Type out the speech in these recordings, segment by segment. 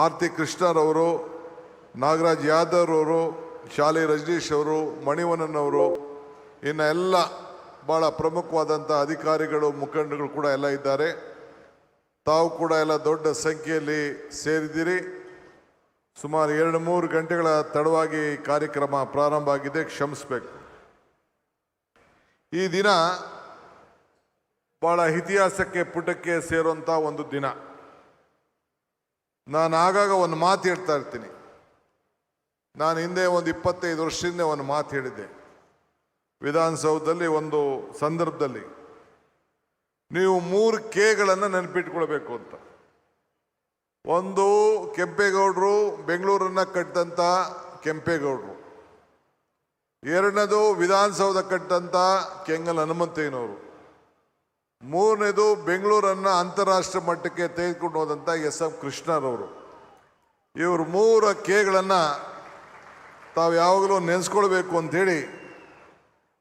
ಆರತಿ ಕೃಷ್ಣರವರು, ನಾಗರಾಜ್ ಯಾದವ್ ಅವರು, ಶಾಲೆ ರಜನೀಶ್ ಅವರು, ಮಣಿವಣ್ಣನ್ ಅವರು, ಇನ್ನು ಎಲ್ಲ ಭಾಳ ಪ್ರಮುಖವಾದಂಥ ಅಧಿಕಾರಿಗಳು, ಮುಖಂಡಗಳು ಕೂಡ ಎಲ್ಲ ಇದ್ದಾರೆ. ತಾವು ಕೂಡ ಎಲ್ಲ ದೊಡ್ಡ ಸಂಖ್ಯೆಯಲ್ಲಿ ಸೇರಿದ್ದೀರಿ. ಸುಮಾರು 2-3 ಗಂಟೆಗಳ ತಡವಾಗಿ ಕಾರ್ಯಕ್ರಮ ಪ್ರಾರಂಭ ಆಗಿದೆ, ಕ್ಷಮಿಸಬೇಕು. ಈ ದಿನ ಭಾಳ ಇತಿಹಾಸಕ್ಕೆ ಪುಟಕ್ಕೆ ಸೇರುವಂಥ ಒಂದು ದಿನ. ನಾನು ಆಗಾಗ ಒಂದು ಮಾತು ಹೇಳ್ತಾ ಇರ್ತೀನಿ. ನಾನು ಹಿಂದೆ ಒಂದು 25 ವರ್ಷದಿಂದ ಒಂದು ಮಾತು ಹೇಳಿದ್ದೆ ವಿಧಾನಸೌಧದಲ್ಲಿ ಒಂದು ಸಂದರ್ಭದಲ್ಲಿ. ನೀವು 3 ಕೆಗಳನ್ನು ನೆನಪಿಟ್ಕೊಳ್ಬೇಕು ಅಂತ. ಒಂದು ಕೆಂಪೇಗೌಡರು, ಬೆಂಗಳೂರನ್ನ ಕಟ್ಟಿದಂಥ ಕೆಂಪೇಗೌಡರು. ಎರಡನೇದು ವಿಧಾನಸೌಧ ಕಟ್ಟಿದಂಥ ಕೆಂಗಲ್ ಹನುಮಂತಯ್ಯನವರು. ಮೂರನೇದು ಬೆಂಗಳೂರನ್ನು ಅಂತಾರಾಷ್ಟ್ರೀಯ ಮಟ್ಟಕ್ಕೆ ತೆಗೆದುಕೊಂಡು ಹೋದಂಥ ಎಸ್.ಎಂ. ಕೃಷ್ಣರವರು. ಇವರು 3 ಕೆಗಳನ್ನು ತಾವು ಯಾವಾಗಲೂ ನೆನೆಸ್ಕೊಳ್ಬೇಕು ಅಂಥೇಳಿ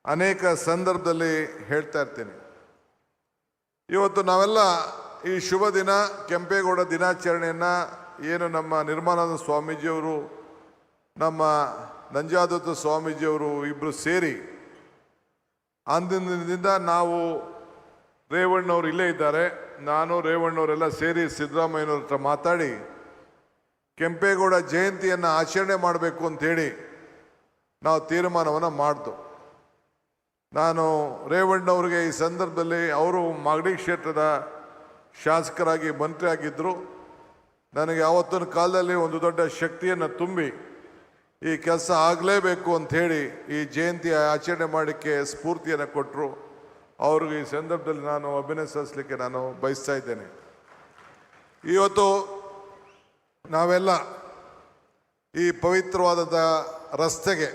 ಅನೇಕ ಸಂದರ್ಭದಲ್ಲಿ ಹೇಳ್ತಾ ಇರ್ತೀನಿ. ಇವತ್ತು ನಾವೆಲ್ಲ ಈ ಶುಭ ದಿನ ಕೆಂಪೇಗೌಡ ದಿನಾಚರಣೆಯನ್ನು ಏನು ನಮ್ಮ ನಿರ್ಮಲಾನಂದ ಸ್ವಾಮೀಜಿಯವರು, ನಮ್ಮ ನಂಜಾದತ್ತ ಸ್ವಾಮೀಜಿಯವರು ಇಬ್ಬರು ಸೇರಿ ಅಂದಿನಿಂದ ನಾವು ರೇವಣ್ಣವ್ರು ಇಲ್ಲೇ ಇದ್ದಾರೆ, ನಾನು ರೇವಣ್ಣವರೆಲ್ಲ ಸೇರಿ ಸಿದ್ದರಾಮಯ್ಯನವ್ರ ಹತ್ರ ಮಾತಾಡಿ ಕೆಂಪೇಗೌಡ ಜಯಂತಿಯನ್ನು ಆಚರಣೆ ಮಾಡಬೇಕು ಅಂಥೇಳಿ ನಾವು ತೀರ್ಮಾನವನ್ನು ಮಾಡ್ದು. ನಾನು ರೇವಣ್ಣವ್ರಿಗೆ ಈ ಸಂದರ್ಭದಲ್ಲಿ, ಅವರು ಮಾಗಡಿ ಕ್ಷೇತ್ರದ ಶಾಸಕರಾಗಿ ಮಂತ್ರಿ ಆಗಿದ್ದರು, ನನಗೆ ಆವತ್ತಿನ ಕಾಲದಲ್ಲಿ ಒಂದು ದೊಡ್ಡ ಶಕ್ತಿಯನ್ನು ತುಂಬಿ ಈ ಕೆಲಸ ಆಗಲೇಬೇಕು ಅಂಥೇಳಿ ಈ ಜಯಂತಿ ಆಚರಣೆ ಮಾಡೋಕ್ಕೆ ಸ್ಫೂರ್ತಿಯನ್ನು ಕೊಟ್ಟರು. ಅವ್ರಿಗೆ ಈ ಸಂದರ್ಭದಲ್ಲಿ ನಾನು ಅಭಿನಂದಿಸಲಿಕ್ಕೆ ನಾನು ಬಯಸ್ತಾ ಇದ್ದೇನೆ. ಇವತ್ತು ನಾವೆಲ್ಲ ಈ ಪವಿತ್ರವಾದ ರಸ್ತೆಗೆ,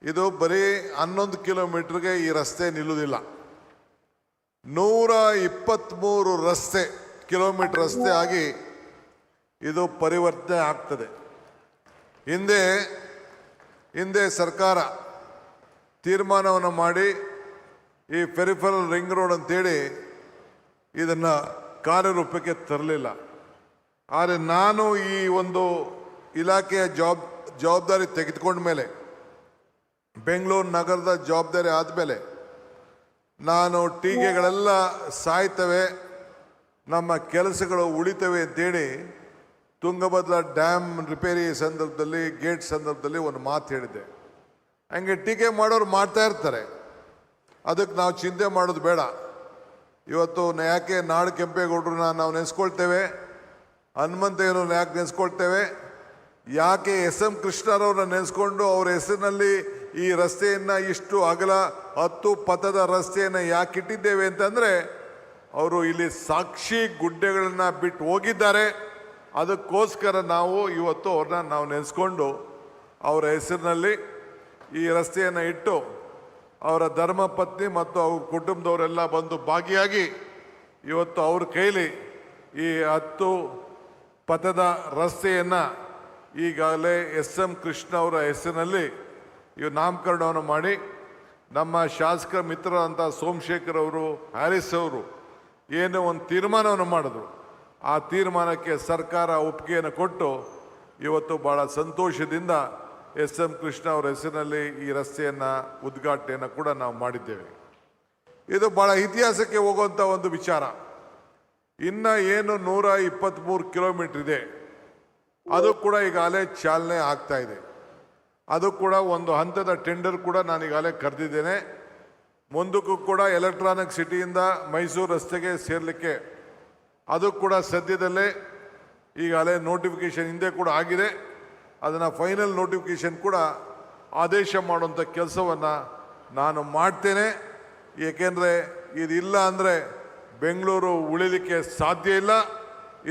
ಇದು ಬರೀ 11 ಕಿಲೋಮೀಟರ್ಗೆ ಈ ರಸ್ತೆ ನಿಲ್ಲುವುದಿಲ್ಲ. 123 ಕಿಲೋಮೀಟರ್ ರಸ್ತೆ ಆಗಿ ಇದು ಪರಿವರ್ತನೆ ಆಗ್ತದೆ. ಹಿಂದೆ ಸರ್ಕಾರ ತೀರ್ಮಾನವನ್ನು ಮಾಡಿ ಈ ಪೆರಿಫೆರಲ್ ರಿಂಗ್ ರೋಡ್ ಅಂತೇಳಿ ಇದನ್ನು ಕಾರ್ಯರೂಪಕ್ಕೆ ತರಲಿಲ್ಲ. ಆದರೆ ನಾನು ಈ ಒಂದು ಇಲಾಖೆಯ ಜವಾಬ್ದಾರಿ ತೆಗೆದುಕೊಂಡ ಮೇಲೆ, ಬೆಂಗಳೂರು ನಗರದ ಜವಾಬ್ದಾರಿ ಆದಮೇಲೆ, ನಾನು ಟೀಕೆಗಳೆಲ್ಲ ಸಾಯ್ತವೆ, ನಮ್ಮ ಕೆಲಸಗಳು ಉಳಿತವೆ ಅಂತೇಳಿ ತುಂಗಭದ್ರಾ ಡ್ಯಾಮ್ ರಿಪೇರಿ ಸಂದರ್ಭದಲ್ಲಿ, ಗೇಟ್ ಸಂದರ್ಭದಲ್ಲಿ ಒಂದು ಮಾತು ಹೇಳಿದ್ದೆ. ಹಂಗೆ ಟೀಕೆ ಮಾಡೋರು ಮಾಡ್ತಾ ಇರ್ತಾರೆ, ಅದಕ್ಕೆ ನಾವು ಚಿಂತೆ ಮಾಡೋದು ಬೇಡ. ಇವತ್ತು ಯಾಕೆ ನಾಡು ಕೆಂಪೇಗೌಡರನ್ನ ನಾವು ನೆನೆಸ್ಕೊಳ್ತೇವೆ, ಹನುಮಂತಯ್ಯನವ್ರನ್ನ ಯಾಕೆ ನೆನೆಸ್ಕೊಳ್ತೇವೆ, ಯಾಕೆ ಎಸ್.ಎಂ. ಕೃಷ್ಣರವ್ರನ್ನ ನೆನೆಸ್ಕೊಂಡು ಅವ್ರ ಹೆಸರಿನಲ್ಲಿ ಈ ರಸ್ತೆಯನ್ನು ಇಷ್ಟು ಅಗಲ 10 ಪಥದ ರಸ್ತೆಯನ್ನು ಯಾಕೆ ಇಟ್ಟಿದ್ದೇವೆ ಅಂತಂದರೆ, ಅವರು ಇಲ್ಲಿ ಸಾಕ್ಷಿ ಗುಡ್ಡೆಗಳನ್ನ ಬಿಟ್ಟು ಹೋಗಿದ್ದಾರೆ. ಅದಕ್ಕೋಸ್ಕರ ನಾವು ಇವತ್ತು ಅವ್ರನ್ನ ನಾವು ನೆನೆಸ್ಕೊಂಡು ಅವರ ಹೆಸರಿನಲ್ಲಿ ಈ ರಸ್ತೆಯನ್ನು ಇಟ್ಟು, ಅವರ ಧರ್ಮಪತ್ನಿ ಮತ್ತು ಅವ್ರ ಕುಟುಂಬದವರೆಲ್ಲ ಬಂದು ಭಾಗಿಯಾಗಿ ಇವತ್ತು ಅವ್ರ ಕೈಲಿ ಈ 10 ಪಥದ ರಸ್ತೆಯನ್ನು ಈಗಾಗಲೇ ಎಸ್.ಎಂ. ಕೃಷ್ಣ ಅವರ ಹೆಸರಿನಲ್ಲಿ ನಾಮಕರಣವನ್ನು ಮಾಡಿ, ನಮ್ಮ ಶಾಸಕ ಮಿತ್ರರಂಥ ಸೋಮಶೇಖರ್ ಅವರು, ಹ್ಯಾರಿಸ್ ಅವರು ಏನೋ ಒಂದು ತೀರ್ಮಾನವನ್ನು ಮಾಡಿದ್ರು. ಆ ತೀರ್ಮಾನಕ್ಕೆ ಸರ್ಕಾರ ಒಪ್ಪಿಗೆಯನ್ನು ಕೊಟ್ಟು ಇವತ್ತು ಭಾಳ ಸಂತೋಷದಿಂದ ಎಸ್.ಎಂ. ಕೃಷ್ಣ ಅವರ ಹೆಸರಿನಲ್ಲಿ ಈ ರಸ್ತೆಯನ್ನು ಉದ್ಘಾಟನೆಯನ್ನು ಕೂಡ ನಾವು ಮಾಡಿದ್ದೇವೆ. ಇದು ಭಾಳ ಇತಿಹಾಸಕ್ಕೆ ಹೋಗುವಂಥ ಒಂದು ವಿಚಾರ. ಇನ್ನು ಏನು 123 ಕಿಲೋಮೀಟರ್ ಇದೆ, ಅದು ಕೂಡ ಈಗಾಗಲೇ ಚಾಲನೆ ಆಗ್ತಾ ಇದೆ. ಅದು ಕೂಡ ಒಂದು ಹಂತದ ಟೆಂಡರ್ ಕೂಡ ನಾನೀಗಾಗಲೇ ಕರೆದಿದ್ದೇನೆ. ಮುಂದಕ್ಕೂ ಕೂಡ ಎಲೆಕ್ಟ್ರಾನಿಕ್ ಸಿಟಿಯಿಂದ ಮೈಸೂರು ರಸ್ತೆಗೆ ಸೇರಲಿಕ್ಕೆ ಅದು ಕೂಡ ಸದ್ಯದಲ್ಲೇ ಈಗಾಗಲೇ ನೋಟಿಫಿಕೇಷನ್ ಹಿಂದೆ ಕೂಡ ಆಗಿದೆ. ಅದನ್ನು ಫೈನಲ್ ನೋಟಿಫಿಕೇಷನ್ ಕೂಡ ಆದೇಶ ಮಾಡುವಂಥ ಕೆಲಸವನ್ನು ನಾನು ಮಾಡ್ತೇನೆ. ಏಕೆಂದರೆ ಇದಿಲ್ಲ ಅಂದರೆ ಬೆಂಗಳೂರು ಉಳಿಲಿಕ್ಕೆ ಸಾಧ್ಯ ಇಲ್ಲ.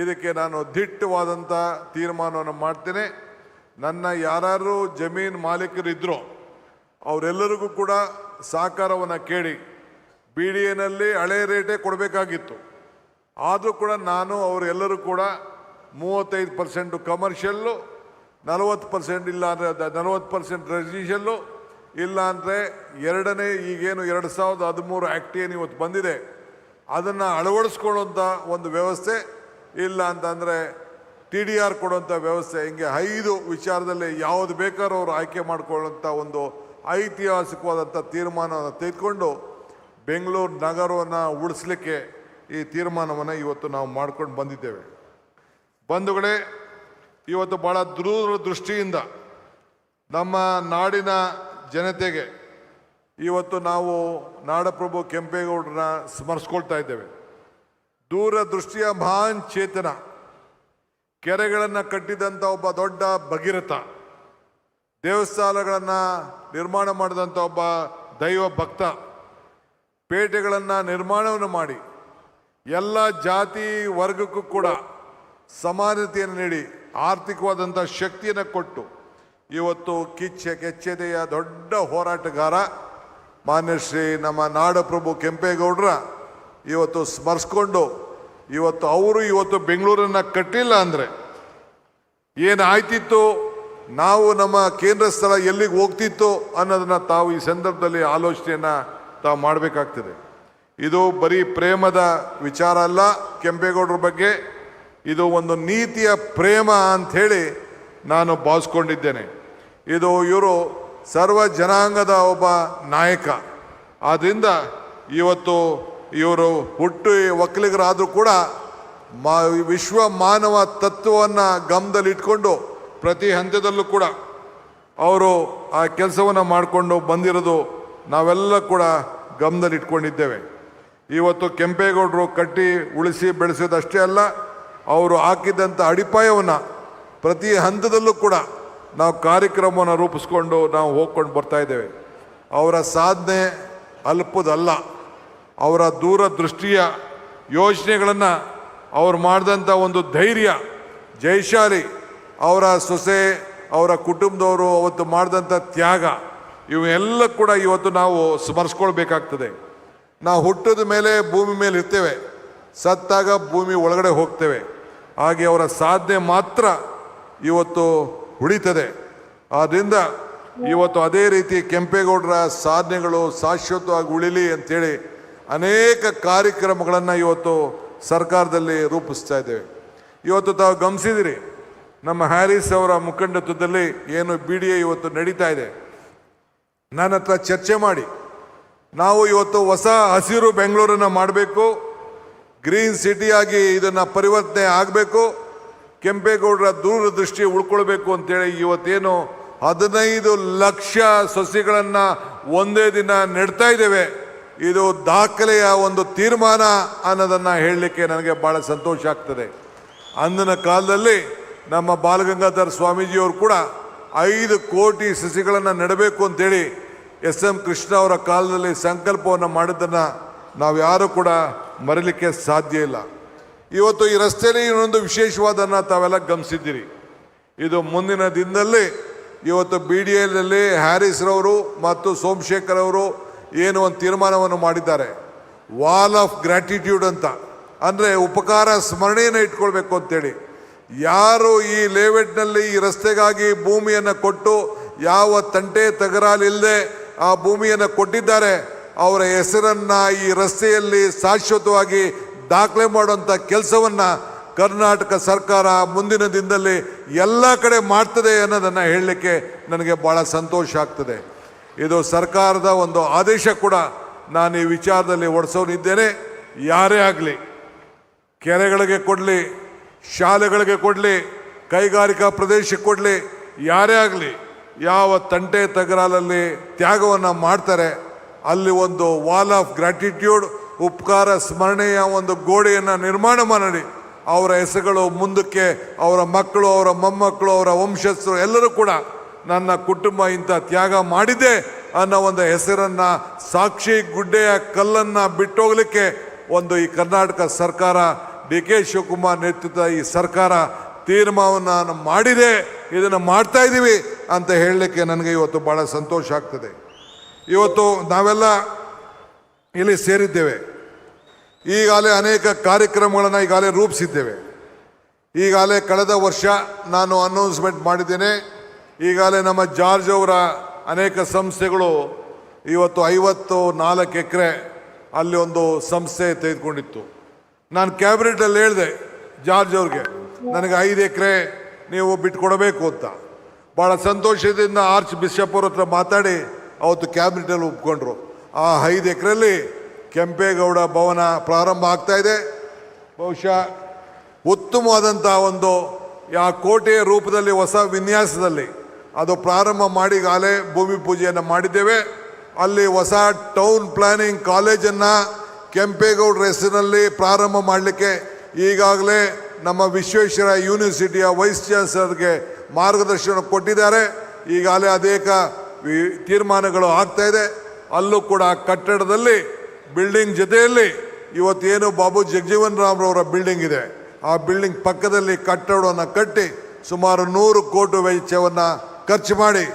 ಇದಕ್ಕೆ ನಾನು ದಿಟ್ಟವಾದಂಥ ತೀರ್ಮಾನವನ್ನು ಮಾಡ್ತೇನೆ. ನನ್ನ ಯಾರು ಜಮೀನು ಮಾಲೀಕರಿದ್ರೋ ಅವರೆಲ್ಲರಿಗೂ ಕೂಡ ಸಹಕಾರವನ್ನು ಕೇಳಿ BDAನಲ್ಲಿ ಹಳೆ ರೇಟೇ ಕೊಡಬೇಕಾಗಿತ್ತು. ಆದರೂ ಕೂಡ ನಾನು ಅವರೆಲ್ಲರೂ ಕೂಡ 35% ಕಮರ್ಷಿಯಲ್ಲು, 40% ಇಲ್ಲ ಅಂದರೆ 40% ರೆಸಿಡೆನ್ಷಿಯಲ್ಲು, ಇಲ್ಲ ಅಂದರೆ ಎರಡನೇ ಈಗೇನು 2013 ಆ್ಯಕ್ಟ್ ಏನು ಇವತ್ತು ಬಂದಿದೆ ಅದನ್ನು ಅಳವಡಿಸ್ಕೊಳ್ಳುವಂಥ ಒಂದು ವ್ಯವಸ್ಥೆ, ಇಲ್ಲ ಅಂತಂದರೆ TDR ಕೊಡುವಂಥ ವ್ಯವಸ್ಥೆ, ಹಿಂಗೆ 5 ವಿಚಾರದಲ್ಲಿ ಯಾವುದು ಬೇಕಾದ್ರೂ ಅವರು ಆಯ್ಕೆ ಮಾಡಿಕೊಳ್ಳುವಂಥ ಒಂದು ಐತಿಹಾಸಿಕವಾದಂಥ ತೀರ್ಮಾನವನ್ನು ತೆಗೆದುಕೊಂಡು ಬೆಂಗಳೂರು ನಗರವನ್ನು ಉಳಿಸ್ಲಿಕ್ಕೆ ಈ ತೀರ್ಮಾನವನ್ನು ಇವತ್ತು ನಾವು ಮಾಡ್ಕೊಂಡು ಬಂದಿದ್ದೇವೆ. ಬಂಧುಗಳೇ, ಇವತ್ತು ಭಾಳ ದೂರದೃಷ್ಟಿಯಿಂದ ನಮ್ಮ ನಾಡಿನ ಜನತೆಗೆ ಇವತ್ತು ನಾವು ನಾಡಪ್ರಭು ಕೆಂಪೇಗೌಡರನ್ನ ಸ್ಮರಿಸ್ಕೊಳ್ತಾ ಇದ್ದೇವೆ. ದೂರದೃಷ್ಟಿಯ ಮಹಾನ್ ಚೇತನ, ಕೆರೆಗಳನ್ನು ಕಟ್ಟಿದಂಥ ಒಬ್ಬ ದೊಡ್ಡ ಭಗೀರಥ, ದೇವಸ್ಥಾನಗಳನ್ನು ನಿರ್ಮಾಣ ಮಾಡಿದಂಥ ಒಬ್ಬ ದೈವ ಭಕ್ತ, ಪೇಟೆಗಳನ್ನು ನಿರ್ಮಾಣವನ್ನು ಮಾಡಿ ಎಲ್ಲ ಜಾತಿ ವರ್ಗಕ್ಕೂ ಕೂಡ ಸಮಾನತೆಯನ್ನು ನೀಡಿ ಆರ್ಥಿಕವಾದಂಥ ಶಕ್ತಿಯನ್ನು ಕೊಟ್ಟು ಇವತ್ತು ಕೆಚ್ಚೆದೆಯ ದೊಡ್ಡ ಹೋರಾಟಗಾರ ಮಾನ್ಯ ಶ್ರೀ ನಮ್ಮ ನಾಡಪ್ರಭು ಕೆಂಪೇಗೌಡರ ಇವತ್ತು ಸ್ಮರಿಸ್ಕೊಂಡು ಇವತ್ತು ಅವರು ಇವತ್ತು ಬೆಂಗಳೂರನ್ನು ಕಟ್ಟಿಲ್ಲ ಅಂದರೆ ಏನಾಯ್ತಿತ್ತು, ನಾವು ನಮ್ಮ ಕೇಂದ್ರ ಸ್ಥಳ ಎಲ್ಲಿಗೆ ಹೋಗ್ತಿತ್ತು ಅನ್ನೋದನ್ನು ತಾವು ಈ ಸಂದರ್ಭದಲ್ಲಿ ಆಲೋಚನೆಯನ್ನು ತಾವು ಮಾಡಬೇಕಾಗ್ತದೆ. ಇದು ಬರೀ ಪ್ರೇಮದ ವಿಚಾರ ಅಲ್ಲ, ಕೆಂಪೇಗೌಡರ ಬಗ್ಗೆ ಇದು ಒಂದು ನೀತಿಯ ಪ್ರೇಮ ಅಂಥೇಳಿ ನಾನು ಭಾವಿಸ್ಕೊಂಡಿದ್ದೇನೆ. ಇದು ಇವರು ಸರ್ವ ಜನಾಂಗದ ಒಬ್ಬ ನಾಯಕ. ಆದ್ದರಿಂದ ಇವತ್ತು ಇವರು ಹುಟ್ಟು ಒಕ್ಕಲಿಗರಾದರೂ ಕೂಡ ವಿಶ್ವ ಮಾನವ ತತ್ವವನ್ನು ಗಮನದಲ್ಲಿಟ್ಕೊಂಡು ಪ್ರತಿ ಹಂತದಲ್ಲೂ ಕೂಡ ಅವರು ಆ ಕೆಲಸವನ್ನು ಮಾಡಿಕೊಂಡು ಬಂದಿರೋದು ನಾವೆಲ್ಲ ಕೂಡ ಗಮನದಲ್ಲಿಟ್ಕೊಂಡಿದ್ದೇವೆ. ಇವತ್ತು ಕೆಂಪೇಗೌಡರು ಕಟ್ಟಿ ಉಳಿಸಿ ಬೆಳೆಸೋದಷ್ಟೇ ಅಲ್ಲ, ಅವರು ಹಾಕಿದಂಥ ಅಡಿಪಾಯವನ್ನು ಪ್ರತಿ ಹಂತದಲ್ಲೂ ಕೂಡ ನಾವು ಕಾರ್ಯಕ್ರಮವನ್ನು ರೂಪಿಸ್ಕೊಂಡು ನಾವು ಹೋಗ್ಕೊಂಡು ಬರ್ತಾ ಇದ್ದೇವೆ. ಅವರ ಸಾಧನೆ ಅಲ್ಪದಲ್ಲ, ಅವರ ದೂರದೃಷ್ಟಿಯ ಯೋಚನೆಗಳನ್ನು ಅವ್ರು ಮಾಡಿದಂಥ ಒಂದು ಧೈರ್ಯ, ಜಯಶಾಲಿ, ಅವರ ಸೊಸೆ, ಅವರ ಕುಟುಂಬದವರು ಅವತ್ತು ಮಾಡಿದಂಥ ತ್ಯಾಗ, ಇವೆಲ್ಲ ಕೂಡ ಇವತ್ತು ನಾವು ಸ್ಮರಿಸ್ಕೊಳ್ಬೇಕಾಗ್ತದೆ. ನಾವು ಹುಟ್ಟಿದ ಮೇಲೆ ಭೂಮಿ ಮೇಲೆ ಇರ್ತೇವೆ, ಸತ್ತಾಗ ಭೂಮಿ ಒಳಗಡೆ ಹೋಗ್ತೇವೆ. ಹಾಗೆ ಅವರ ಸಾಧನೆ ಮಾತ್ರ ಇವತ್ತು ಉಳಿತದೆ. ಆದ್ದರಿಂದ ಇವತ್ತು ಅದೇ ರೀತಿ ಕೆಂಪೇಗೌಡರ ಸಾಧನೆಗಳು ಶಾಶ್ವತವಾಗಿ ಉಳಿಲಿ ಅಂಥೇಳಿ ಅನೇಕ ಕಾರ್ಯಕ್ರಮಗಳನ್ನು ಇವತ್ತು ಸರ್ಕಾರದಲ್ಲಿ ರೂಪಿಸ್ತಾ ಇದ್ದೇವೆ. ಇವತ್ತು ತಾವು ಗಮನಿಸಿದಿರಿ, ನಮ್ಮ ಹ್ಯಾರಿಸ್ ಅವರ ಮುಖಂಡತ್ವದಲ್ಲಿ ಏನು BDA ಇವತ್ತು ನಡೀತಾ ಇದೆ. ನನ್ನ ಹತ್ರ ಚರ್ಚೆ ಮಾಡಿ ನಾವು ಇವತ್ತು ಹೊಸ ಹಸಿರು ಬೆಂಗಳೂರನ್ನು ಮಾಡಬೇಕು, ಗ್ರೀನ್ ಸಿಟಿಯಾಗಿ ಇದನ್ನು ಪರಿವರ್ತನೆ ಆಗಬೇಕು, ಕೆಂಪೇಗೌಡರ ದೂರದೃಷ್ಟಿ ಉಳ್ಕೊಳ್ಬೇಕು ಅಂತೇಳಿ ಇವತ್ತೇನು 15 ಲಕ್ಷ ಸಸಿಗಳನ್ನು ಒಂದೇ ದಿನ ನೆಡ್ತಾ ಇದ್ದೇವೆ. ಇದು ದಾಖಲೆಯ ಒಂದು ತೀರ್ಮಾನ ಅನ್ನೋದನ್ನು ಹೇಳಲಿಕ್ಕೆ ನನಗೆ ಭಾಳ ಸಂತೋಷ ಆಗ್ತದೆ. ಅಂದಿನ ಕಾಲದಲ್ಲಿ ನಮ್ಮ ಬಾಲಗಂಗಾಧರ ಸ್ವಾಮೀಜಿಯವರು ಕೂಡ 5 ಕೋಟಿ ಸಸಿಗಳನ್ನು ನೆಡಬೇಕು ಅಂತೇಳಿ SM ಕೃಷ್ಣ ಅವರ ಕಾಲದಲ್ಲಿ ಸಂಕಲ್ಪವನ್ನು ಮಾಡಿದ್ದನ್ನು ನಾವು ಯಾರೂ ಕೂಡ ಮರೀಲಿಕ್ಕೆ ಸಾಧ್ಯ ಇಲ್ಲ. ಇವತ್ತು ಈ ರಸ್ತೆಯಲ್ಲಿ ಇನ್ನೊಂದು ವಿಶೇಷವಾದನ್ನು ತಾವೆಲ್ಲ ಗಮನಿಸಿದ್ದೀರಿ. ಇದು ಮುಂದಿನ ದಿನದಲ್ಲಿ ಇವತ್ತು BDAದಲ್ಲಿ ಹ್ಯಾರಿಸ್ರವರು ಮತ್ತು ಸೋಮಶೇಖರ್ ಅವರು ಏನು ಒಂದು ತೀರ್ಮಾನವನ್ನು ಮಾಡಿದ್ದಾರೆ, ವಾಲ್ ಆಫ್ ಗ್ರ್ಯಾಟಿಟ್ಯೂಡ್ ಅಂತ, ಅಂದರೆ ಉಪಕಾರ ಸ್ಮರಣೆಯನ್ನು ಇಟ್ಕೊಳ್ಬೇಕು ಅಂತೇಳಿ. ಯಾರು ಈ ಲೇಔಟ್ನಲ್ಲಿ ಈ ರಸ್ತೆಗಾಗಿ ಭೂಮಿಯನ್ನು ಕೊಟ್ಟು ಯಾವ ತಂಟೆ ತಗರಾಲಿಲ್ಲದೆ ಆ ಭೂಮಿಯನ್ನು ಕೊಟ್ಟಿದ್ದಾರೆ, ಅವರ ಹೆಸರನ್ನು ಈ ರಸ್ತೆಯಲ್ಲಿ ಶಾಶ್ವತವಾಗಿ ದಾಖಲೆ ಮಾಡುವಂಥ ಕೆಲಸವನ್ನು ಕರ್ನಾಟಕ ಸರ್ಕಾರ ಮುಂದಿನ ದಿನದಲ್ಲಿ ಎಲ್ಲ ಕಡೆ ಮಾಡ್ತದೆ ಅನ್ನೋದನ್ನು ಹೇಳಲಿಕ್ಕೆ ನನಗೆ ಭಾಳ ಸಂತೋಷ ಆಗ್ತದೆ. ಇದು ಸರ್ಕಾರದ ಒಂದು ಆದೇಶ ಕೂಡ. ನಾನು ಈ ವಿಚಾರದಲ್ಲಿ ಹೊಡೆಸೋನಿದ್ದೇನೆ. ಯಾರೇ ಆಗಲಿ, ಕೆರೆಗಳಿಗೆ ಕೊಡಲಿ, ಶಾಲೆಗಳಿಗೆ ಕೊಡಲಿ, ಕೈಗಾರಿಕಾ ಪ್ರದೇಶಕ್ಕೆ ಕೊಡಲಿ, ಯಾರೇ ಆಗಲಿ, ಯಾವ ತಂಟೆ ತಗರಾಲಲ್ಲಿ ತ್ಯಾಗವನ್ನು ಮಾಡ್ತಾರೆ ಅಲ್ಲಿ ಒಂದು ವಾಲ್ ಆಫ್ ಗ್ರ್ಯಾಟಿಟ್ಯೂಡ್, ಉಪಕಾರ ಸ್ಮರಣೆಯ ಒಂದು ಗೋಡೆಯನ್ನು ನಿರ್ಮಾಣ ಮಾಡಿ ಅವರ ಹೆಸರುಗಳು ಮುಂದಕ್ಕೆ ಅವರ ಮಕ್ಕಳು, ಅವರ ಮೊಮ್ಮಕ್ಕಳು, ಅವರ ವಂಶಸ್ಥರು ಎಲ್ಲರೂ ಕೂಡ ನನ್ನ ಕುಟುಂಬ ಇಂಥ ತ್ಯಾಗ ಮಾಡಿದೆ ಅನ್ನೋ ಒಂದು ಹೆಸರನ್ನು, ಸಾಕ್ಷಿ ಗುಡ್ಡೆಯ ಕಲ್ಲನ್ನು ಬಿಟ್ಟೋಗ್ಲಿಕ್ಕೆ ಒಂದು ಈ ಕರ್ನಾಟಕ ಸರ್ಕಾರ, DK ಶಿವಕುಮಾರ್ ನೇತೃತ್ವದ ಈ ಸರ್ಕಾರ ತೀರ್ಮಾನವನ್ನು ಮಾಡಿದೆ. ಇದನ್ನು ಮಾಡ್ತಾ ಇದ್ದೀವಿ ಅಂತ ಹೇಳಲಿಕ್ಕೆ ನನಗೆ ಇವತ್ತು ಭಾಳ ಸಂತೋಷ ಆಗ್ತದೆ. ಇವತ್ತು ನಾವೆಲ್ಲ ಇಲ್ಲಿ ಸೇರಿದ್ದೇವೆ. ಈಗಾಗಲೇ ಅನೇಕ ಕಾರ್ಯಕ್ರಮಗಳನ್ನು ಈಗಾಗಲೇ ರೂಪಿಸಿದ್ದೇವೆ. ಈಗಾಗಲೇ ಕಳೆದ ವರ್ಷ ನಾನು ಅನೌನ್ಸ್ಮೆಂಟ್ ಮಾಡಿದ್ದೇನೆ. ಈಗಾಗಲೇ ನಮ್ಮ ಜಾರ್ಜ್ ಅವರ ಅನೇಕ ಸಂಸ್ಥೆಗಳು ಇವತ್ತು 54 ಎಕರೆ ಅಲ್ಲಿ ಒಂದು ಸಂಸ್ಥೆ ತೆಗೆದುಕೊಂಡಿತ್ತು. ನಾನು ಕ್ಯಾಬಿನೆಟಲ್ಲಿ ಹೇಳಿದೆ ಜಾರ್ಜ್ ಅವ್ರಿಗೆ, ನನಗೆ 5 ಎಕರೆ ನೀವು ಬಿಟ್ಕೊಡಬೇಕು ಅಂತ. ಭಾಳ ಸಂತೋಷದಿಂದ ಆರ್ಚ್ ಬಿಷಪ್ ಅವ್ರ ಹತ್ರ ಮಾತಾಡಿ ಅವತ್ತು ಕ್ಯಾಬಿನೆಟಲ್ಲಿ ಒಪ್ಕೊಂಡ್ರು. ಆ 5 ಎಕರೆಯಲ್ಲಿ ಕೆಂಪೇಗೌಡ ಭವನ ಪ್ರಾರಂಭ ಆಗ್ತಾ ಇದೆ. ಬಹುಶಃ ಉತ್ತಮವಾದಂಥ ಒಂದು ಆ ಕೋಟೆಯ ರೂಪದಲ್ಲಿ ಹೊಸ ವಿನ್ಯಾಸದಲ್ಲಿ ಅದು ಪ್ರಾರಂಭ ಮಾಡಿ ಈಗಾಗಲೇ ಭೂಮಿ ಪೂಜೆಯನ್ನು ಮಾಡಿದ್ದೇವೆ. ಅಲ್ಲಿ ಹೊಸ ಟೌನ್ ಪ್ಲಾನಿಂಗ್ ಕಾಲೇಜನ್ನು ಕೆಂಪೇಗೌಡರ ಹೆಸರಿನಲ್ಲಿ ಪ್ರಾರಂಭ ಮಾಡಲಿಕ್ಕೆ ಈಗಾಗಲೇ ನಮ್ಮ ವಿಶ್ವೇಶ್ವರ ಯೂನಿವರ್ಸಿಟಿಯ ವೈಸ್ ಚಾನ್ಸಲರ್ಗೆ ಮಾರ್ಗದರ್ಶನ ಕೊಟ್ಟಿದ್ದಾರೆ. ಈಗಾಗಲೇ ಅನೇಕ ತೀರ್ಮಾನಗಳು ಆಗ್ತಾ ಇದೆ. ಅಲ್ಲೂ ಕೂಡ ಕಟ್ಟಡದಲ್ಲಿ ಬಿಲ್ಡಿಂಗ್ ಜೊತೆಯಲ್ಲಿ ಇವತ್ತೇನು ಬಾಬು ಜಗಜೀವನ್ ರಾಮ್ರವರ ಬಿಲ್ಡಿಂಗ್ ಇದೆ, ಆ ಬಿಲ್ಡಿಂಗ್ ಪಕ್ಕದಲ್ಲಿ ಕಟ್ಟಡವನ್ನು ಕಟ್ಟಿ ಸುಮಾರು 100 ಕೋಟಿ ವೆಚ್ಚವನ್ನು ಖರ್ಚು ಮಾಡಿ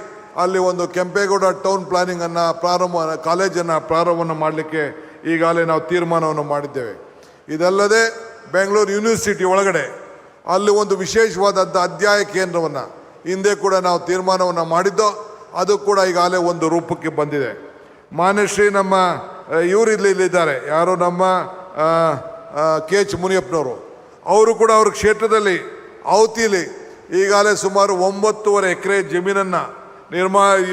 ಅಲ್ಲಿ ಒಂದು ಕೆಂಪೇಗೌಡ ಟೌನ್ ಪ್ಲಾನಿಂಗನ್ನು ಕಾಲೇಜನ್ನು ಪ್ರಾರಂಭವನ್ನು ಮಾಡಲಿಕ್ಕೆ ಈಗಾಗಲೇ ನಾವು ತೀರ್ಮಾನವನ್ನು ಮಾಡಿದ್ದೇವೆ. ಇದಲ್ಲದೆ ಬೆಂಗಳೂರು ಯೂನಿವರ್ಸಿಟಿ ಒಳಗಡೆ ಅಲ್ಲಿ ಒಂದು ವಿಶೇಷವಾದಂಥ ಅಧ್ಯಯನ ಕೇಂದ್ರವನ್ನು ಹಿಂದೆ ಕೂಡ ನಾವು ತೀರ್ಮಾನವನ್ನು ಮಾಡಿದ್ದೋ, ಅದು ಕೂಡ ಈಗಾಗಲೇ ಒಂದು ರೂಪಕ್ಕೆ ಬಂದಿದೆ. ಮಾನ್ಯಶ್ರೀ ನಮ್ಮ ಇವರು ಇಲ್ಲಿದ್ದಾರೆ, ಯಾರು ನಮ್ಮ KH ಮುನಿಯಪ್ಪನವರು, ಅವರು ಕೂಡ ಅವ್ರ ಕ್ಷೇತ್ರದಲ್ಲಿ ಅವತಿಲಿ ಈಗಾಗಲೇ ಸುಮಾರು 9.5 ಎಕರೆ ಜಮೀನನ್ನು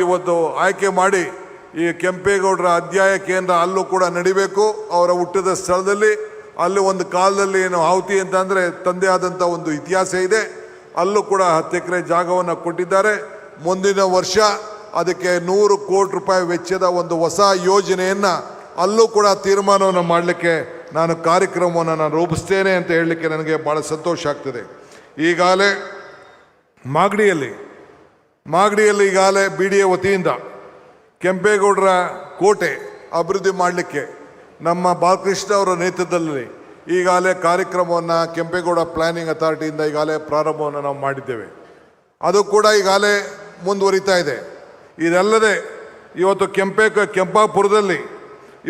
ಇವತ್ತು ಆಯ್ಕೆ ಮಾಡಿ ಈ ಕೆಂಪೇಗೌಡರ ಅಧ್ಯಯನ ಕೇಂದ್ರ ಅಲ್ಲೂ ಕೂಡ ನಡಿಬೇಕು. ಅವರ ಹುಟ್ಟಿದ ಸ್ಥಳದಲ್ಲಿ ಅಲ್ಲಿ ಒಂದು ಕಾಲದಲ್ಲಿ ಏನು ಆವತಿ ಅಂತಂದರೆ ತಂದೆ ಆದಂಥ ಒಂದು ಇತಿಹಾಸ ಇದೆ. ಅಲ್ಲೂ ಕೂಡ 10 ಎಕರೆ ಜಾಗವನ್ನು ಕೊಟ್ಟಿದ್ದಾರೆ. ಮುಂದಿನ ವರ್ಷ ಅದಕ್ಕೆ 100 ಕೋಟಿ ರೂಪಾಯಿ ವೆಚ್ಚದ ಒಂದು ಹೊಸ ಯೋಜನೆಯನ್ನು ಅಲ್ಲೂ ಕೂಡ ತೀರ್ಮಾನವನ್ನು ಮಾಡಲಿಕ್ಕೆ ನಾನು ಕಾರ್ಯಕ್ರಮವನ್ನು ರೂಪಿಸ್ತೇನೆ ಅಂತ ಹೇಳಲಿಕ್ಕೆ ನನಗೆ ಭಾಳ ಸಂತೋಷ ಆಗ್ತದೆ. ಈಗಾಗಲೇ ಮಾಗಡಿಯಲ್ಲಿ ಈಗಾಗಲೇ BDA ವತಿಯಿಂದ ಕೆಂಪೇಗೌಡರ ಕೋಟೆ ಅಭಿವೃದ್ಧಿ ಮಾಡಲಿಕ್ಕೆ ನಮ್ಮ ಬಾಲಕೃಷ್ಣ ಅವರ ನೇತೃತ್ವದಲ್ಲಿ ಈಗಾಗಲೇ ಕಾರ್ಯಕ್ರಮವನ್ನು ಕೆಂಪೇಗೌಡ ಪ್ಲಾನಿಂಗ್ ಅಥಾರಿಟಿಯಿಂದ ಈಗಾಗಲೇ ಪ್ರಾರಂಭವನ್ನು ನಾವು ಮಾಡಿದ್ದೇವೆ. ಅದು ಕೂಡ ಈಗಾಗಲೇ ಮುಂದುವರಿತಾ ಇದೆ. ಇದಲ್ಲದೆ ಇವತ್ತು ಕೆಂಪಾಪುರದಲ್ಲಿ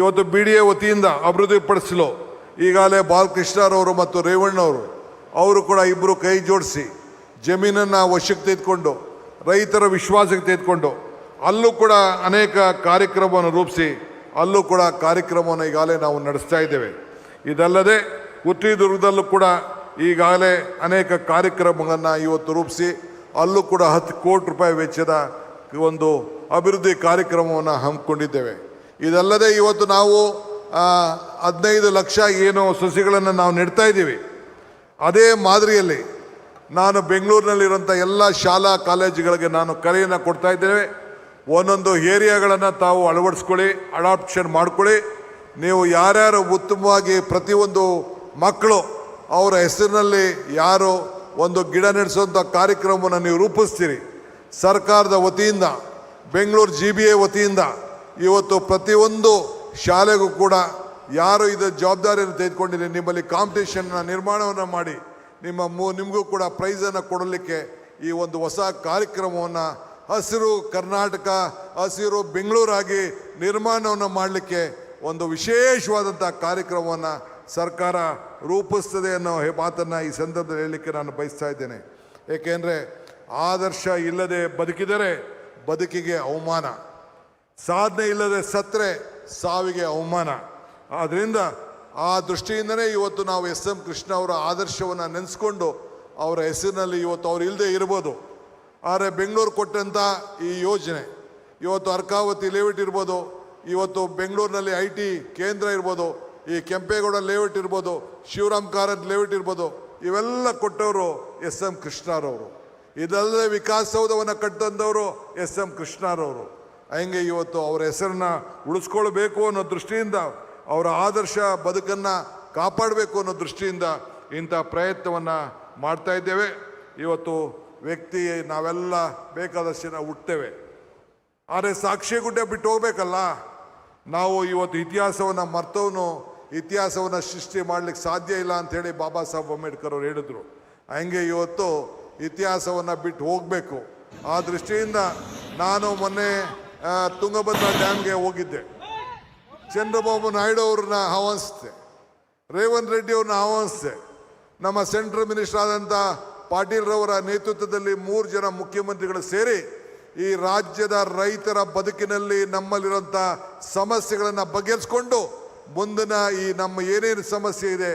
ಇವತ್ತು BDA ವತಿಯಿಂದ ಅಭಿವೃದ್ಧಿಪಡಿಸಲು ಈಗಾಗಲೇ ಬಾಲಕೃಷ್ಣರವರು ಮತ್ತು ರೇವಣ್ಣವರು ಅವರು ಕೂಡ ಇಬ್ಬರು ಕೈ ಜೋಡಿಸಿ ಜಮೀನನ್ನು ವಶಕ್ಕೆ ತೆಗೆದುಕೊಂಡು ರೈತರ ವಿಶ್ವಾಸಕ್ಕೆ ತೆಗೆದುಕೊಂಡು ಅಲ್ಲೂ ಕೂಡ ಅನೇಕ ಕಾರ್ಯಕ್ರಮವನ್ನು ರೂಪಿಸಿ ಅಲ್ಲೂ ಕೂಡ ಕಾರ್ಯಕ್ರಮವನ್ನು ಈಗಾಗಲೇ ನಾವು ನಡೆಸ್ತಾ ಇದ್ದೇವೆ. ಇದಲ್ಲದೆ ಉತ್ರಿದುರ್ಗದಲ್ಲೂ ಕೂಡ ಈಗಾಗಲೇ ಅನೇಕ ಕಾರ್ಯಕ್ರಮಗಳನ್ನು ಇವತ್ತು ರೂಪಿಸಿ ಅಲ್ಲೂ ಕೂಡ 10 ಕೋಟಿ ರೂಪಾಯಿ ವೆಚ್ಚದ ಒಂದು ಅಭಿವೃದ್ಧಿ ಕಾರ್ಯಕ್ರಮವನ್ನು ಹಮ್ಮಿಕೊಂಡಿದ್ದೇವೆ. ಇದಲ್ಲದೆ ಇವತ್ತು ನಾವು 15 ಲಕ್ಷ ಏನು ಸಸಿಗಳನ್ನು ನಾವು ನೆಡ್ತಾ ಇದ್ದೀವಿ. ಅದೇ ಮಾದರಿಯಲ್ಲಿ ನಾನು ಬೆಂಗಳೂರಿನಲ್ಲಿರುವಂಥ ಎಲ್ಲ ಶಾಲಾ ಕಾಲೇಜುಗಳಿಗೆ ನಾನು ಕರೆಯನ್ನು ಕೊಡ್ತಾ ಇದ್ದೇವೆ. ಒಂದೊಂದು ಏರಿಯಾಗಳನ್ನು ತಾವು ಅಳವಡಿಸ್ಕೊಳ್ಳಿ, ಅಡಾಪ್ಷನ್ ಮಾಡ್ಕೊಳ್ಳಿ. ನೀವು ಯಾರ್ಯಾರು ಉತ್ತಮವಾಗಿ ಪ್ರತಿಯೊಂದು ಮಕ್ಕಳು ಅವರ ಹೆಸರಿನಲ್ಲಿ ಯಾರು ಒಂದು ಗಿಡ ನೆಡೆಸುವಂಥ ಕಾರ್ಯಕ್ರಮವನ್ನು ನೀವು ರೂಪಿಸ್ತೀರಿ, ಸರ್ಕಾರದ ವತಿಯಿಂದ ಬೆಂಗಳೂರು GBA ವತಿಯಿಂದ ಇವತ್ತು ಪ್ರತಿಯೊಂದು ಶಾಲೆಗೂ ಕೂಡ ಯಾರು ಇದರ ಜವಾಬ್ದಾರಿಯನ್ನು ತೆಗೆದುಕೊಂಡಿದೆ ನಿಮ್ಮಲ್ಲಿ ಕಾಂಪಿಟೇಷನ್ನ ನಿರ್ಮಾಣವನ್ನು ಮಾಡಿ ನಿಮಗೂ ಕೂಡ ಪ್ರೈಸನ್ನು ಕೊಡಲಿಕ್ಕೆ ಈ ಒಂದು ಹೊಸ ಕಾರ್ಯಕ್ರಮವನ್ನು ಹಸಿರು ಕರ್ನಾಟಕ ಹಸಿರು ಬೆಂಗಳೂರಾಗಿ ನಿರ್ಮಾಣವನ್ನು ಮಾಡಲಿಕ್ಕೆ ಒಂದು ವಿಶೇಷವಾದಂಥ ಕಾರ್ಯಕ್ರಮವನ್ನು ಸರ್ಕಾರ ರೂಪಿಸ್ತದೆ ಅನ್ನೋ ಮಾತನ್ನು ಈ ಸಂದರ್ಭದಲ್ಲಿ ಹೇಳಲಿಕ್ಕೆ ನಾನು ಬಯಸ್ತಾ ಇದ್ದೇನೆ. ಏಕೆಂದರೆ ಆದರ್ಶ ಇಲ್ಲದೆ ಬದುಕಿದರೆ ಬದುಕಿಗೆ ಅವಮಾನ, ಸಾಧನೆ ಇಲ್ಲದೆ ಸತ್ತರೆ ಸಾವಿಗೆ ಅವಮಾನ. ಆದ್ದರಿಂದ ಆ ದೃಷ್ಟಿಯಿಂದಲೇ ಇವತ್ತು ನಾವು SM ಕೃಷ್ಣ ಅವರ ಆದರ್ಶವನ್ನು ನೆನೆಸ್ಕೊಂಡು ಅವರ ಹೆಸರಿನಲ್ಲಿ ಇವತ್ತು ಅವ್ರು ಇಲ್ಲದೆ ಇರ್ಬೋದು, ಆದರೆ ಬೆಂಗಳೂರು ಕೊಟ್ಟಂಥ ಈ ಯೋಜನೆ ಇವತ್ತು ಅರ್ಕಾವತಿ ಲೇಔಟ್ ಇರ್ಬೋದು, ಇವತ್ತು ಬೆಂಗಳೂರಿನಲ್ಲಿ IT ಕೇಂದ್ರ ಇರ್ಬೋದು, ಈ ಕೆಂಪೇಗೌಡ ಲೇಔಟ್ ಇರ್ಬೋದು, ಶಿವರಾಮ್ ಕಾರಂತ್ ಲೇಔಟ್ ಇರ್ಬೋದು, ಇವೆಲ್ಲ ಕೊಟ್ಟವರು SM ಕೃಷ್ಣರವರು. ಇದಲ್ಲದೆ ವಿಕಾಸಸೌಧವನ್ನು ಕಟ್ಟಂಥವರು SM ಕೃಷ್ಣರವರು. ಹಂಗೆ ಇವತ್ತು ಅವರ ಹೆಸರನ್ನ ಉಳಿಸ್ಕೊಳ್ಬೇಕು ಅನ್ನೋ ದೃಷ್ಟಿಯಿಂದ, ಅವರ ಆದರ್ಶ ಬದುಕನ್ನು ಕಾಪಾಡಬೇಕು ಅನ್ನೋ ದೃಷ್ಟಿಯಿಂದ ಇಂಥ ಪ್ರಯತ್ನವನ್ನು ಮಾಡ್ತಾ ಇದ್ದೇವೆ. ಇವತ್ತು ವ್ಯಕ್ತಿ ನಾವೆಲ್ಲ ಬೇಕಾದಷ್ಟು ನಾವು ಹುಟ್ಟೇವೆ, ಆದರೆ ಸಾಕ್ಷಿಗುಡ್ಡೆ ಬಿಟ್ಟು ಹೋಗ್ಬೇಕಲ್ಲ. ನಾವು ಇವತ್ತು ಇತಿಹಾಸವನ್ನು ಮರ್ತವನು ಇತಿಹಾಸವನ್ನು ಸೃಷ್ಟಿ ಮಾಡಲಿಕ್ಕೆ ಸಾಧ್ಯ ಇಲ್ಲ ಅಂಥೇಳಿ ಬಾಬಾ ಸಾಹೇಬ್ ಅಂಬೇಡ್ಕರ್ ಅವರು ಹೇಳಿದರು. ಹಂಗೆ ಇವತ್ತು ಇತಿಹಾಸವನ್ನು ಬಿಟ್ಟು ಹೋಗಬೇಕು. ಆ ದೃಷ್ಟಿಯಿಂದ ನಾನು ಮೊನ್ನೆ ತುಂಗಭದ್ರಾ ಡ್ಯಾಮ್ಗೆ ಹೋಗಿದ್ದೆ. ಚಂದ್ರಬಾಬು ನಾಯ್ಡು ಅವ್ರನ್ನ ಆಹ್ವಾನಿಸಿದೆ, ರೇವಂತ್ ರೆಡ್ಡಿ ಅವ್ರನ್ನ ಆಹ್ವಾನಿಸಿದೆ. ನಮ್ಮ ಸೆಂಟ್ರಲ್ ಮಿನಿಸ್ಟರ್ ಆದಂಥ ಪಾಟೀಲ್ ರವರ ನೇತೃತ್ವದಲ್ಲಿ 3 ಜನ ಮುಖ್ಯಮಂತ್ರಿಗಳು ಸೇರಿ ಈ ರಾಜ್ಯದ ರೈತರ ಬದುಕಿನಲ್ಲಿ ನಮ್ಮಲ್ಲಿರುವಂಥ ಸಮಸ್ಯೆಗಳನ್ನು ಬಗೆಹರಿಸ್ಕೊಂಡು ಮುಂದಿನ ಈ ನಮ್ಮ ಏನೇನು ಸಮಸ್ಯೆ ಇದೆ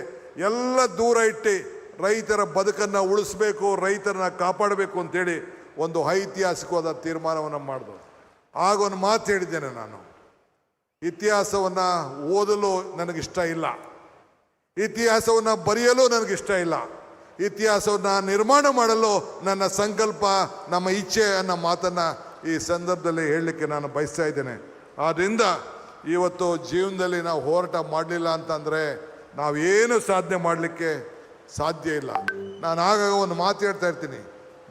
ಎಲ್ಲ ದೂರ ಇಟ್ಟು ರೈತರ ಬದುಕನ್ನು ಉಳಿಸ್ಬೇಕು, ರೈತರನ್ನ ಕಾಪಾಡಬೇಕು ಅಂತೇಳಿ ಒಂದು ಐತಿಹಾಸಿಕವಾದ ತೀರ್ಮಾನವನ್ನು ಮಾಡಿದ್ರು. ಆಗ ಒಂದು ಮಾತು ಹೇಳಿದ್ದೇನೆ ನಾನು, ಇತಿಹಾಸವನ್ನು ಓದಲು ನನಗಿಷ್ಟ ಇಲ್ಲ, ಇತಿಹಾಸವನ್ನು ಬರೆಯಲು ನನಗಿಷ್ಟ ಇಲ್ಲ, ಇತಿಹಾಸವನ್ನು ನಿರ್ಮಾಣ ಮಾಡಲು ನನ್ನ ಸಂಕಲ್ಪ, ನಮ್ಮ ಇಚ್ಛೆ ಅನ್ನೋ ಮಾತನ್ನು ಈ ಸಂದರ್ಭದಲ್ಲಿ ಹೇಳಲಿಕ್ಕೆ ನಾನು ಬಯಸ್ತಾ ಇದ್ದೇನೆ. ಆದ್ದರಿಂದ ಇವತ್ತು ಜೀವನದಲ್ಲಿ ನಾವು ಹೋರಾಟ ಮಾಡಲಿಲ್ಲ ಅಂತಂದರೆ ನಾವೇನು ಸಾಧನೆ ಮಾಡಲಿಕ್ಕೆ ಸಾಧ್ಯ ಇಲ್ಲ. ನಾನು ಆಗಾಗ ಒಂದು ಮಾತು ಹೇಳ್ತಾ ಇರ್ತೀನಿ,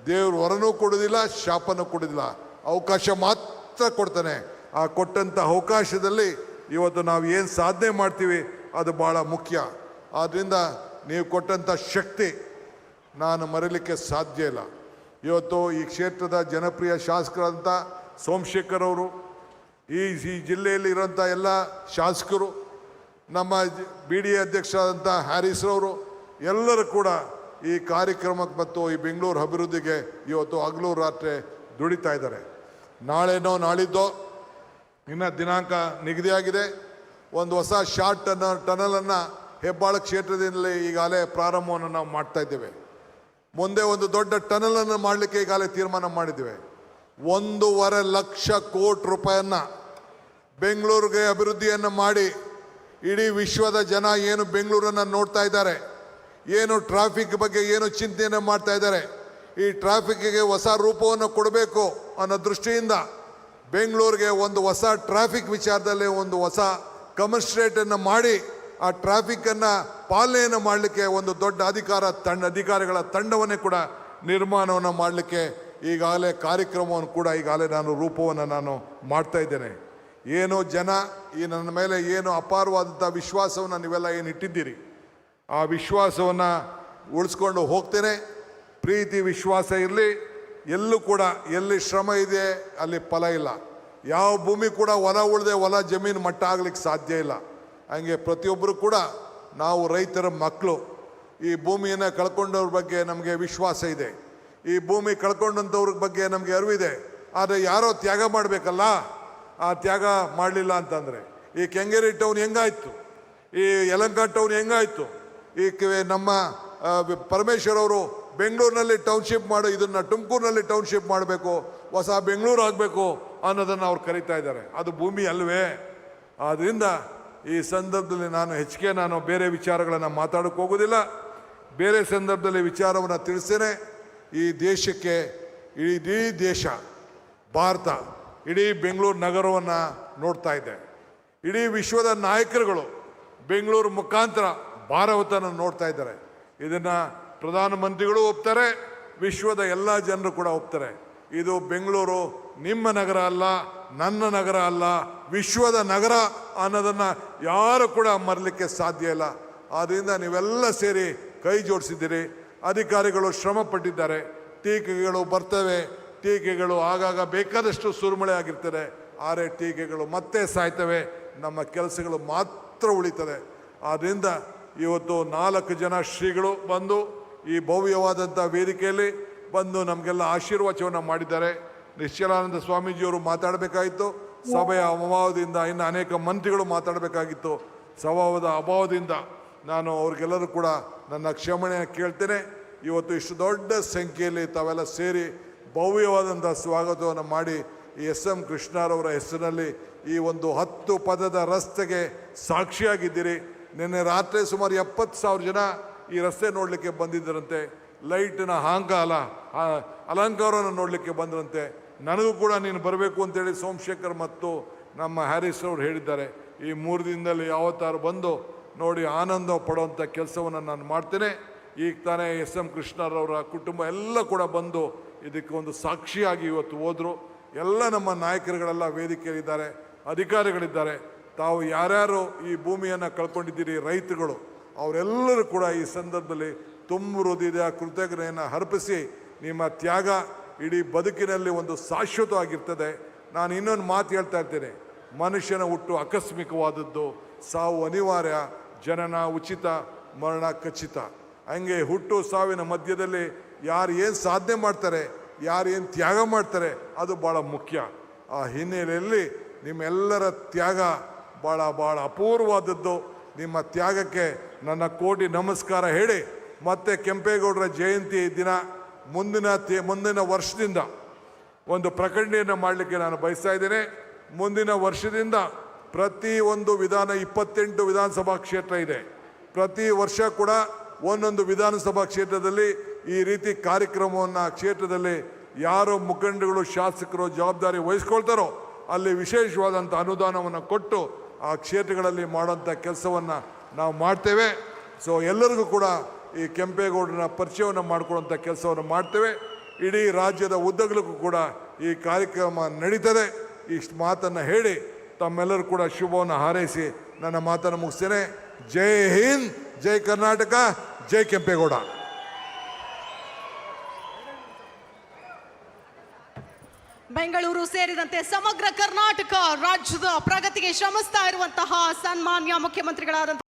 ದೇವರು ವರನೂ ಕೊಡೋದಿಲ್ಲ, ಶಾಪನೂ ಕೊಡೋದಿಲ್ಲ, ಅವಕಾಶ ಮಾತ್ರ ಕೊಡ್ತಾನೆ. ಆ ಕೊಟ್ಟಂಥ ಅವಕಾಶದಲ್ಲಿ ಇವತ್ತು ನಾವು ಏನು ಸಾಧನೆ ಮಾಡ್ತೀವಿ ಅದು ಭಾಳ ಮುಖ್ಯ. ಆದ್ದರಿಂದ ನೀವು ಕೊಟ್ಟಂಥ ಶಕ್ತಿ ನಾನು ಮರೀಲಿಕ್ಕೆ ಸಾಧ್ಯ ಇಲ್ಲ. ಇವತ್ತು ಈ ಕ್ಷೇತ್ರದ ಜನಪ್ರಿಯ ಶಾಸಕರಾದಂಥ ಸೋಮಶೇಖರ್ ಅವರು, ಈ ಜಿಲ್ಲೆಯಲ್ಲಿ ಇರೋಂಥ ಎಲ್ಲ ಶಾಸಕರು, ನಮ್ಮ BDA ಅಧ್ಯಕ್ಷರಾದಂಥ ಹ್ಯಾರಿಸ್ರವರು ಎಲ್ಲರೂ ಕೂಡ ಈ ಕಾರ್ಯಕ್ರಮಕ್ಕೆ ಮತ್ತು ಈ ಬೆಂಗಳೂರು ಅಭಿವೃದ್ಧಿಗೆ ಇವತ್ತು ಹಗಲು ರಾತ್ರಿ ದುಡಿತಾ ಇದ್ದಾರೆ. ನಾಳೆನೋ ನಾಳಿದ್ದೋ ಇನ್ನು ದಿನಾಂಕ ನಿಗದಿಯಾಗಿದೆ. ಒಂದು ಹೊಸ ಶಾರ್ಟ್ ಟನಲನ್ನು ಹೆಬ್ಬಾಳ ಕ್ಷೇತ್ರದಲ್ಲಿ ಈಗಾಗಲೇ ಪ್ರಾರಂಭವನ್ನು ನಾವು ಮಾಡ್ತಾ ಇದ್ದೇವೆ. ಮುಂದೆ ಒಂದು ದೊಡ್ಡ ಟನಲನ್ನು ಮಾಡಲಿಕ್ಕೆ ಈಗಾಗಲೇ ತೀರ್ಮಾನ ಮಾಡಿದ್ದೇವೆ. 1.5 ಲಕ್ಷ ಕೋಟಿ ರೂಪಾಯಿಯನ್ನು ಬೆಂಗಳೂರಿಗೆ ಅಭಿವೃದ್ಧಿಯನ್ನು ಮಾಡಿ ಇಡೀ ವಿಶ್ವದ ಜನ ಏನು ಬೆಂಗಳೂರನ್ನು ನೋಡ್ತಾ ಇದ್ದಾರೆ, ಏನು ಟ್ರಾಫಿಕ್ ಬಗ್ಗೆ ಏನು ಚಿಂತೆಯನ್ನು ಮಾಡ್ತಾ ಇದ್ದಾರೆ, ಈ ಟ್ರಾಫಿಕ್ಗೆ ಹೊಸ ರೂಪವನ್ನು ಕೊಡಬೇಕು ಅನ್ನೋ ದೃಷ್ಟಿಯಿಂದ ಬೆಂಗಳೂರಿಗೆ ಒಂದು ಹೊಸ ಟ್ರಾಫಿಕ್ ವಿಚಾರದಲ್ಲಿ ಒಂದು ಹೊಸ ಕಮಿಷನರೇಟನ್ನು ಮಾಡಿ ಆ ಟ್ರಾಫಿಕ್ಕನ್ನು ಪಾಲನೆಯನ್ನು ಮಾಡಲಿಕ್ಕೆ ಒಂದು ದೊಡ್ಡ ಅಧಿಕಾರಿಗಳ ತಂಡವನ್ನೇ ಕೂಡ ನಿರ್ಮಾಣವನ್ನು ಮಾಡಲಿಕ್ಕೆ ಈಗಾಗಲೇ ಕಾರ್ಯಕ್ರಮವನ್ನು ಕೂಡ ಈಗಾಗಲೇ ನಾನು ರೂಪವನ್ನು ನಾನು ಮಾಡ್ತಾ ಇದ್ದೇನೆ. ಏನು ಜನ ಈ ನನ್ನ ಮೇಲೆ ಏನು ಅಪಾರವಾದಂಥ ವಿಶ್ವಾಸವನ್ನು ನೀವೆಲ್ಲ ಏನು ಇಟ್ಟಿದ್ದೀರಿ, ಆ ವಿಶ್ವಾಸವನ್ನು ಉಳಿಸ್ಕೊಂಡು ಹೋಗ್ತೇನೆ. ಪ್ರೀತಿ ವಿಶ್ವಾಸ ಇರಲಿ. ಎಲ್ಲೂ ಕೂಡ ಎಲ್ಲಿ ಶ್ರಮ ಇದೆ ಅಲ್ಲಿ ಫಲ ಇಲ್ಲ. ಯಾವ ಭೂಮಿ ಕೂಡ ಹೊಲ ಉಳಿದೆ ಹೊಲ ಜಮೀನು ಮಟ್ಟ ಆಗ್ಲಿಕ್ಕೆ ಸಾಧ್ಯ ಇಲ್ಲ. ಹಂಗೆ ಪ್ರತಿಯೊಬ್ಬರು ಕೂಡ ನಾವು ರೈತರ ಮಕ್ಕಳು. ಈ ಭೂಮಿಯನ್ನು ಕಳ್ಕೊಂಡವ್ರ ಬಗ್ಗೆ ನಮಗೆ ವಿಶ್ವಾಸ ಇದೆ, ಈ ಭೂಮಿ ಕಳ್ಕೊಂಡಂಥವ್ರ ಬಗ್ಗೆ ನಮಗೆ ಅರಿವಿದೆ. ಆದರೆ ಯಾರೋ ತ್ಯಾಗ ಮಾಡಬೇಕಲ್ಲ, ಆ ತ್ಯಾಗ ಮಾಡಲಿಲ್ಲ ಅಂತಂದರೆ ಈ ಕೆಂಗೇರಿ ಟೌನ್ ಹೆಂಗಾಯ್ತು, ಈ ಯಲಹಂಕ ಟೌನ್ ಹೆಂಗಾಯ್ತು, ಈ ನಮ್ಮ ಪರಮೇಶ್ವರ್ ಅವರು ಬೆಂಗಳೂರಿನಲ್ಲಿ ಟೌನ್ಶಿಪ್ ಮಾಡೋ ಇದನ್ನು ತುಮಕೂರಿನಲ್ಲಿ ಟೌನ್ಶಿಪ್ ಮಾಡಬೇಕು, ಹೊಸ ಬೆಂಗಳೂರು ಆಗಬೇಕು ಅನ್ನೋದನ್ನು ಅವ್ರು ಕರೀತಾ ಇದ್ದಾರೆ. ಅದು ಭೂಮಿ ಅಲ್ವೇ? ಆದ್ದರಿಂದ ಈ ಸಂದರ್ಭದಲ್ಲಿ ನಾನು ಬೇರೆ ವಿಚಾರಗಳನ್ನು ಮಾತಾಡೋಕ್ಕೆ ಹೋಗೋದಿಲ್ಲ. ಬೇರೆ ಸಂದರ್ಭದಲ್ಲಿ ವಿಚಾರವನ್ನು ತಿಳಿಸ್ತೇನೆ. ಈ ದೇಶಕ್ಕೆ ಇಡೀ ದೇಶ ಭಾರತ ಇಡೀ ಬೆಂಗಳೂರು ನಗರವನ್ನು ನೋಡ್ತಾ ಇದೆ. ಇಡೀ ವಿಶ್ವದ ನಾಯಕರುಗಳು ಬೆಂಗಳೂರು ಮುಖಾಂತರ ಭಾರತವನ್ನು ನೋಡ್ತಾ ಇದ್ದಾರೆ. ಇದನ್ನು ಪ್ರಧಾನಮಂತ್ರಿಗಳು ಒಪ್ತಾರೆ, ವಿಶ್ವದ ಎಲ್ಲ ಜನರು ಕೂಡ ಒಪ್ತಾರೆ. ಇದು ಬೆಂಗಳೂರು ನಿಮ್ಮ ನಗರ ಅಲ್ಲ, ನನ್ನ ನಗರ ಅಲ್ಲ, ವಿಶ್ವದ ನಗರ ಅನ್ನೋದನ್ನು ಯಾರು ಕೂಡ ಮರಲಿಕ್ಕೆ ಸಾಧ್ಯ ಇಲ್ಲ. ಆದ್ದರಿಂದ ನೀವೆಲ್ಲ ಸೇರಿ ಕೈ ಜೋಡಿಸಿದ್ದೀರಿ. ಅಧಿಕಾರಿಗಳು ಶ್ರಮ ಪಟ್ಟಿದ್ದಾರೆ. ಟೀಕೆಗಳು ಬರ್ತವೆ, ಟೀಕೆಗಳು ಆಗಾಗ ಬೇಕಾದಷ್ಟು ಸುರುಮಳೆ ಆಗಿರ್ತದೆ. ಆದರೆ ಟೀಕೆಗಳು ಮತ್ತೆ ಸಾಯ್ತವೆ, ನಮ್ಮ ಕೆಲಸಗಳು ಮಾತ್ರ ಉಳಿತದೆ. ಆದ್ದರಿಂದ ಇವತ್ತು 4 ಜನ ಶ್ರೀಗಳು ಬಂದು ಈ ಭವ್ಯವಾದಂಥ ವೇದಿಕೆಯಲ್ಲಿ ಬಂದು ನಮಗೆಲ್ಲ ಆಶೀರ್ವಚನವನ್ನು ಮಾಡಿದ್ದಾರೆ. ನಿಶ್ಚಲಾನಂದ ಸ್ವಾಮೀಜಿಯವರು ಮಾತಾಡಬೇಕಾಗಿತ್ತು, ಸಭೆಯ ಅಭಾವದಿಂದ ಇನ್ನು ಅನೇಕ ಮಂತ್ರಿಗಳು ಮಾತಾಡಬೇಕಾಗಿತ್ತು. ಸಭಾವದ ಅಭಾವದಿಂದ ನಾನು ಅವ್ರಿಗೆಲ್ಲರೂ ಕೂಡ ನನ್ನ ಕ್ಷಮಣೆ ಕೇಳ್ತೇನೆ. ಇವತ್ತು ಇಷ್ಟು ದೊಡ್ಡ ಸಂಖ್ಯೆಯಲ್ಲಿ ತಾವೆಲ್ಲ ಸೇರಿ ಭವ್ಯವಾದಂಥ ಸ್ವಾಗತವನ್ನು ಮಾಡಿ ಈ SM ಕೃಷ್ಣರವರ ಹೆಸರಿನಲ್ಲಿ ಈ ಒಂದು 10 ಪದದ ರಸ್ತೆಗೆ ಸಾಕ್ಷಿಯಾಗಿದ್ದೀರಿ. ನಿನ್ನೆ ರಾತ್ರಿ ಸುಮಾರು 70,000 ಜನ ಈ ರಸ್ತೆ ನೋಡಲಿಕ್ಕೆ ಬಂದಿದ್ದರಂತೆ. ಲೈಟಿನ ಅಲಂಕಾರವನ್ನು ನೋಡಲಿಕ್ಕೆ ಬಂದರಂತೆ. ನನಗೂ ಕೂಡ ನೀನು ಬರಬೇಕು ಅಂತೇಳಿ ಸೋಮಶೇಖರ್ ಮತ್ತು ನಮ್ಮ ಹ್ಯಾರಿಸ್ ಅವರು ಹೇಳಿದ್ದಾರೆ. ಈ 3 ದಿನದಲ್ಲಿ ಯಾವತ್ತಾರು ಬಂದು ನೋಡಿ ಆನಂದ ಪಡುವಂಥ ಕೆಲಸವನ್ನು ನಾನು ಮಾಡ್ತೇನೆ. ಈಗ ತಾನೇ SM ಕೃಷ್ಣರವರ ಕುಟುಂಬ ಎಲ್ಲ ಕೂಡ ಬಂದು ಇದಕ್ಕೆ ಒಂದು ಸಾಕ್ಷಿಯಾಗಿ ಇವತ್ತು ಹೋದರು. ಎಲ್ಲ ನಮ್ಮ ನಾಯಕರುಗಳೆಲ್ಲ ವೇದಿಕೆಯಲ್ಲಿದ್ದಾರೆ, ಅಧಿಕಾರಿಗಳಿದ್ದಾರೆ. ತಾವು ಯಾರ್ಯಾರು ಈ ಭೂಮಿಯನ್ನು ಕಳ್ಕೊಂಡಿದ್ದೀರಿ, ರೈತರುಗಳು, ಅವರೆಲ್ಲರೂ ಕೂಡ ಈ ಸಂದರ್ಭದಲ್ಲಿ ತುಂಬ ಹೃದಯದ ಕೃತಜ್ಞತೆಯನ್ನು ಅರ್ಪಿಸಿ, ನಿಮ್ಮ ತ್ಯಾಗ ಇಡೀ ಬದುಕಿನಲ್ಲಿ ಒಂದು ಶಾಶ್ವತವಾಗಿರ್ತದೆ. ನಾನು ಇನ್ನೊಂದು ಮಾತು ಹೇಳ್ತಾ ಇರ್ತೇನೆ, ಮನುಷ್ಯನ ಹುಟ್ಟು ಆಕಸ್ಮಿಕವಾದದ್ದು, ಸಾವು ಅನಿವಾರ್ಯ, ಜನನ ಉಚಿತ, ಮರಣ ಖಚಿತ. ಹಂಗೆ ಹುಟ್ಟು ಸಾವಿನ ಮಧ್ಯದಲ್ಲಿ ಯಾರು ಏನು ಸಾಧನೆ ಮಾಡ್ತಾರೆ, ಯಾರು ಏನು ತ್ಯಾಗ ಮಾಡ್ತಾರೆ, ಅದು ಭಾಳ ಮುಖ್ಯ. ಆ ಹಿನ್ನೆಲೆಯಲ್ಲಿ ನಿಮ್ಮೆಲ್ಲರ ತ್ಯಾಗ ಭಾಳ ಭಾಳ ಅಪೂರ್ವವಾದದ್ದು. ನಿಮ್ಮ ತ್ಯಾಗಕ್ಕೆ ನನ್ನ ಕೋಟಿ ನಮಸ್ಕಾರ ಹೇಳಿ ಮತ್ತು ಕೆಂಪೇಗೌಡರ ಜಯಂತಿ ದಿನ ಮುಂದಿನ ವರ್ಷದಿಂದ ಒಂದು ಪ್ರಕಟಣೆಯನ್ನು ಮಾಡಲಿಕ್ಕೆ ನಾನು ಬಯಸ್ತಾ ಇದ್ದೇನೆ. ಮುಂದಿನ ವರ್ಷದಿಂದ ಪ್ರತಿ ಒಂದು 28 ವಿಧಾನಸಭಾ ಕ್ಷೇತ್ರ ಇದೆ. ಪ್ರತಿ ವರ್ಷ ಕೂಡ ಒಂದೊಂದು ವಿಧಾನಸಭಾ ಕ್ಷೇತ್ರದಲ್ಲಿ ಈ ರೀತಿ ಕಾರ್ಯಕ್ರಮವನ್ನು ಕ್ಷೇತ್ರದಲ್ಲಿ ಯಾರು ಮುಖಂಡಗಳು ಶಾಸಕರು ಜವಾಬ್ದಾರಿ ವಹಿಸ್ಕೊಳ್ತಾರೋ ಅಲ್ಲಿ ವಿಶೇಷವಾದಂಥ ಅನುದಾನವನ್ನು ಕೊಟ್ಟು ಆ ಕ್ಷೇತ್ರಗಳಲ್ಲಿ ಮಾಡೋಂಥ ಕೆಲಸವನ್ನು ನಾವು ಮಾಡ್ತೇವೆ. ಸೊ ಎಲ್ಲರಿಗೂ ಕೂಡ ಈ ಕೆಂಪೇಗೌಡರನ್ನ ಪರಿಚಯವನ್ನು ಮಾಡಿಕೊಡುವಂಥ ಕೆಲಸವನ್ನು ಮಾಡ್ತೇವೆ. ಇಡೀ ರಾಜ್ಯದ ಉದ್ದಗಲಕ್ಕೂ ಕೂಡ ಈ ಕಾರ್ಯಕ್ರಮ ನಡೀತದೆ. ಇಷ್ಟು ಮಾತನ್ನು ಹೇಳಿ ತಮ್ಮೆಲ್ಲರೂ ಕೂಡ ಶುಭವನ್ನು ಹಾರೈಸಿ ನನ್ನ ಮಾತನ್ನು ಮುಗಿಸ್ತೇನೆ. ಜೈ ಹಿಂದ್, ಜೈ ಕರ್ನಾಟಕ, ಜೈ ಕೆಂಪೇಗೌಡ. ಬೆಂಗಳೂರು ಸೇರಿದಂತೆ ಸಮಗ್ರ ಕರ್ನಾಟಕ ರಾಜ್ಯದ ಪ್ರಗತಿಗೆ ಶ್ರಮಿಸ್ತಾ ಇರುವಂತಹ ಸನ್ಮಾನ್ಯ ಮುಖ್ಯಮಂತ್ರಿಗಳಾದಂತಹ